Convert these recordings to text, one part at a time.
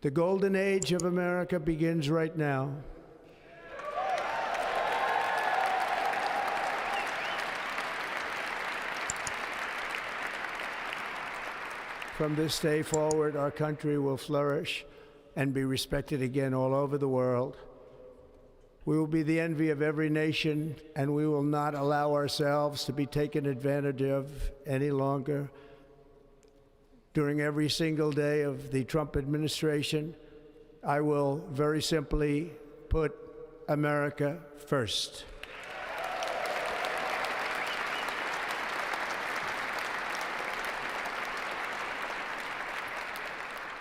The golden age of America begins right now. From this day forward, our country will flourish and be respected again all over the world. We will be the envy of every nation, and we will not allow ourselves to be taken advantage of any longer. During every single day of the Trump administration, I will very simply put America first.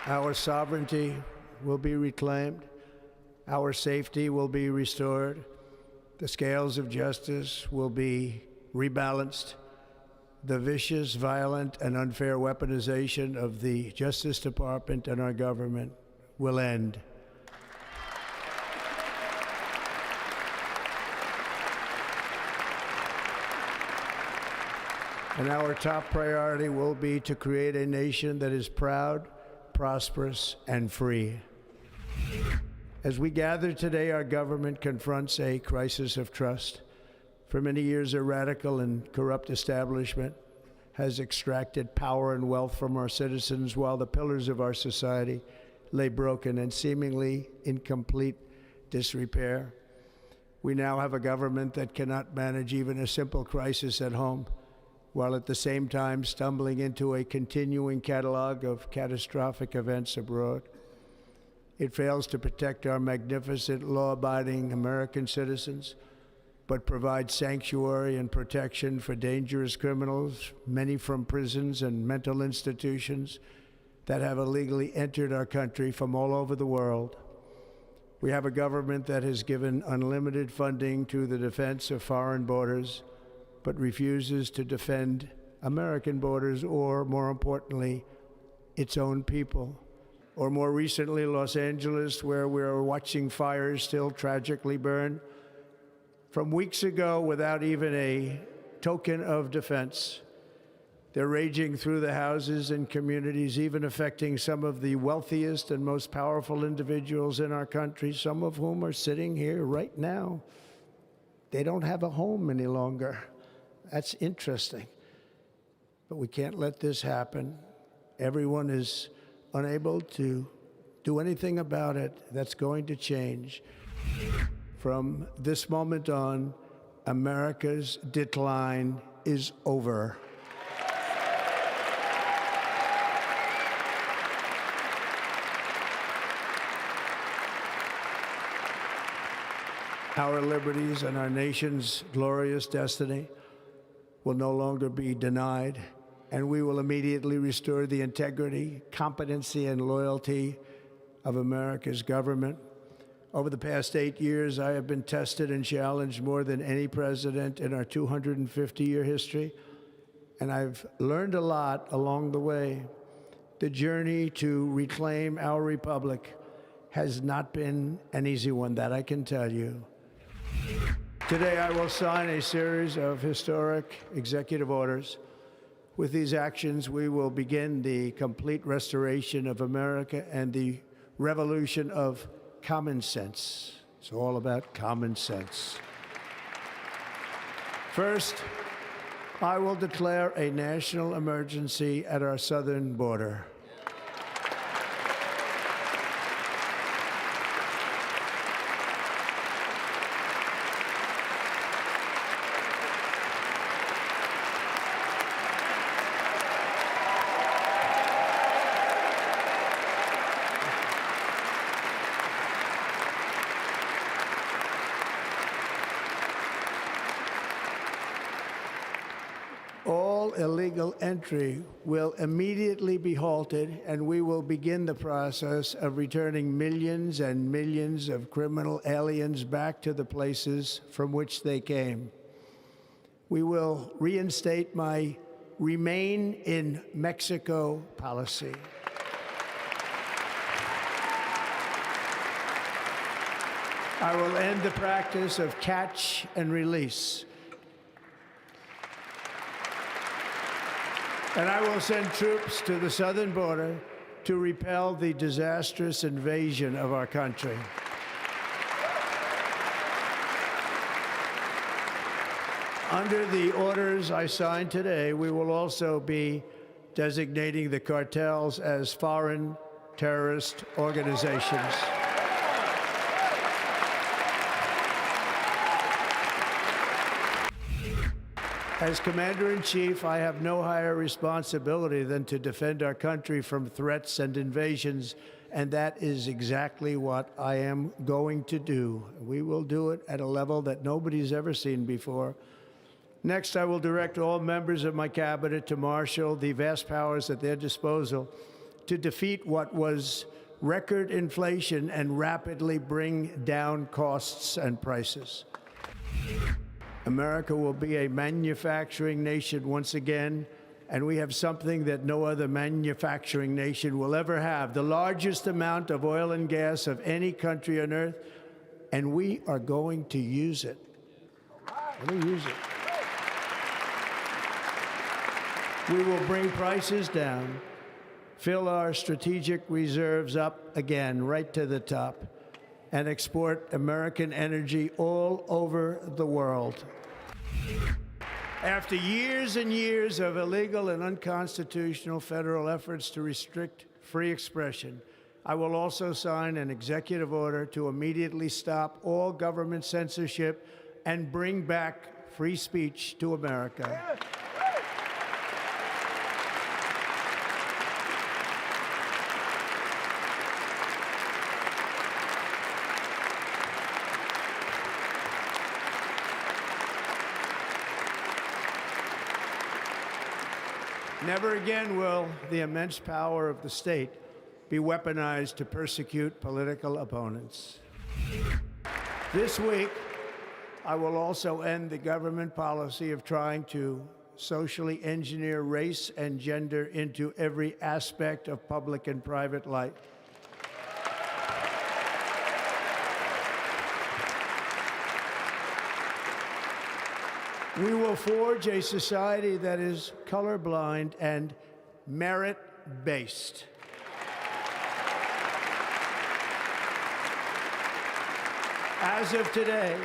Our sovereignty will be reclaimed. Our safety will be restored. The scales of justice will be rebalanced. The vicious, violent, and unfair weaponization of the Justice Department and our government will end. And our top priority will be to create a nation that is proud, prosperous, and free. As we gather today, our government confronts a crisis of trust. For many years, a radical and corrupt establishment has extracted power and wealth from our citizens while the pillars of our society lay broken and seemingly in complete disrepair. We now have a government that cannot manage even a simple crisis at home, while at the same time stumbling into a continuing catalog of catastrophic events abroad. It fails to protect our magnificent, law-abiding American citizens, but provides sanctuary and protection for dangerous criminals, many from prisons and mental institutions that have illegally entered our country from all over the world. We have a government that has given unlimited funding to the defense of foreign borders, but refuses to defend American borders or, more importantly, its own people. Or more recently, Los Angeles, where we're watching fires still tragically burn from weeks ago without even a token of defense. They're raging through the houses and communities, even affecting some of the wealthiest and most powerful individuals in our country, some of whom are sitting here right now. They don't have a home any longer. That's interesting. But we can't let this happen. Everyone is unable to do anything about it. That's going to change. From this moment on, America's decline is over. Our liberties and our nation's glorious destiny will no longer be denied, and we will immediately restore the integrity, competency, and loyalty of America's government. Over the past 8 years, I have been tested and challenged more than any president in our 250-year history, and I've learned a lot along the way. The journey to reclaim our republic has not been an easy one, that I can tell you. Today, I will sign a series of historic executive orders. With these actions, we will begin the complete restoration of America and the revolution of common sense. It's all about common sense. First, I will declare a national emergency at our southern border. All illegal entry will immediately be halted, and we will begin the process of returning millions and millions of criminal aliens back to the places from which they came. We will reinstate my Remain in Mexico policy. I will end the practice of catch and release. And I will send troops to the southern border to repel the disastrous invasion of our country. Under the orders I signed today, we will also be designating the cartels as foreign terrorist organizations. As Commander-in-Chief, I have no higher responsibility than to defend our country from threats and invasions, and that is exactly what I am going to do. We will do it at a level that nobody's ever seen before. Next, I will direct all members of my cabinet to marshal the vast powers at their disposal to defeat what was record inflation and rapidly bring down costs and prices. America will be a manufacturing nation once again, and we have something that no other manufacturing nation will ever have, the largest amount of oil and gas of any country on earth, and we are going to use it. We're going to use it. We will bring prices down, fill our strategic reserves up again, right to the top, and export American energy all over the world. After years and years of illegal and unconstitutional federal efforts to restrict free expression, I will also sign an executive order to immediately stop all government censorship and bring back free speech to America. Never again will the immense power of the state be weaponized to persecute political opponents. This week, I will also end the government policy of trying to socially engineer race and gender into every aspect of public and private life. We will forge a society that is colorblind and merit-based. As of today,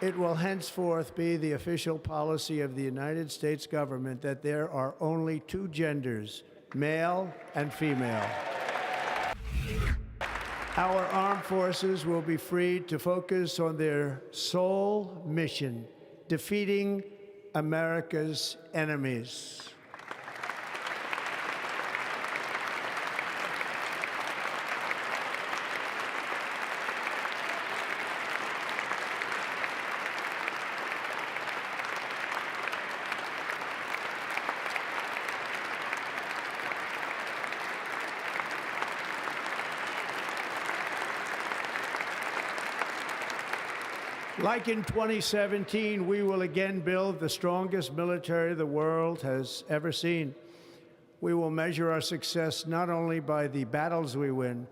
it will henceforth be the official policy of the United States government that there are only two genders, male and female. Our armed forces will be freed to focus on their sole mission, defeating America's enemies. Like in 2017, we will again build the strongest military the world has ever seen. We will measure our success not only by the battles we win,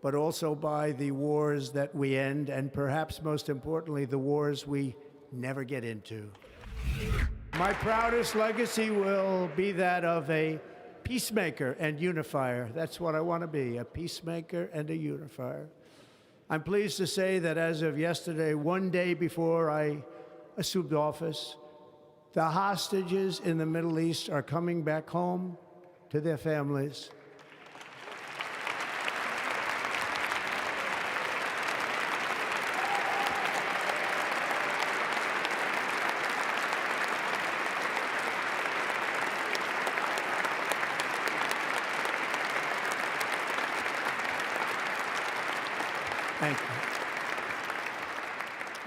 but also by the wars that we end, and perhaps most importantly, the wars we never get into. My proudest legacy will be that of a peacemaker and unifier. That's what I want to be, a peacemaker and a unifier. I'm pleased to say that as of yesterday, one day before I assumed office, the hostages in the Middle East are coming back home to their families. Thank you.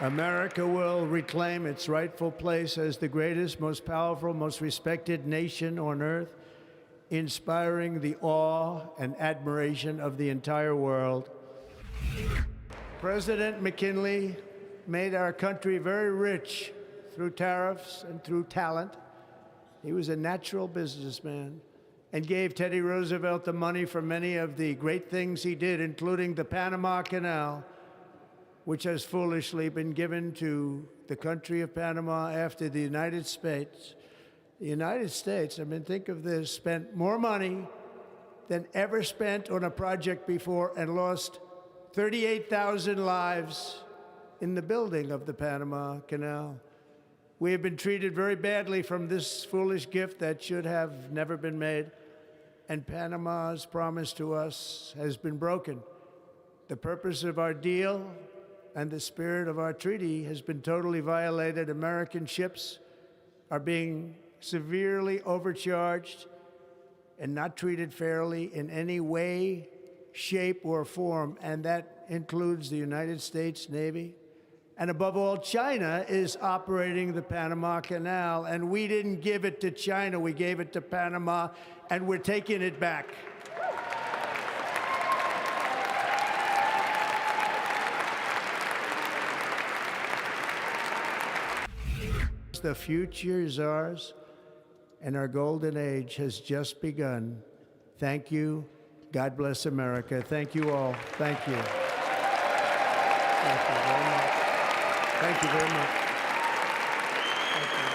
America will reclaim its rightful place as the greatest, most powerful, most respected nation on earth, inspiring the awe and admiration of the entire world. President McKinley made our country very rich through tariffs and through talent. He was a natural businessman and gave Teddy Roosevelt the money for many of the great things he did, including the Panama Canal, which has foolishly been given to the country of Panama after the United States. The United States, I mean, think of this, spent more money than ever spent on a project before and lost 38,000 lives in the building of the Panama Canal. We have been treated very badly from this foolish gift that should have never been made, and Panama's promise to us has been broken. The purpose of our deal and the spirit of our treaty has been totally violated. American ships are being severely overcharged and not treated fairly in any way, shape, or form, and that includes the United States Navy. And above all, China is operating the Panama Canal, and we didn't give it to China, we gave it to Panama, and we're taking it back. The future is ours, and our golden age has just begun. Thank you. God bless America. Thank you all. Thank you. Thank you very much. Thank you very much. Thank you.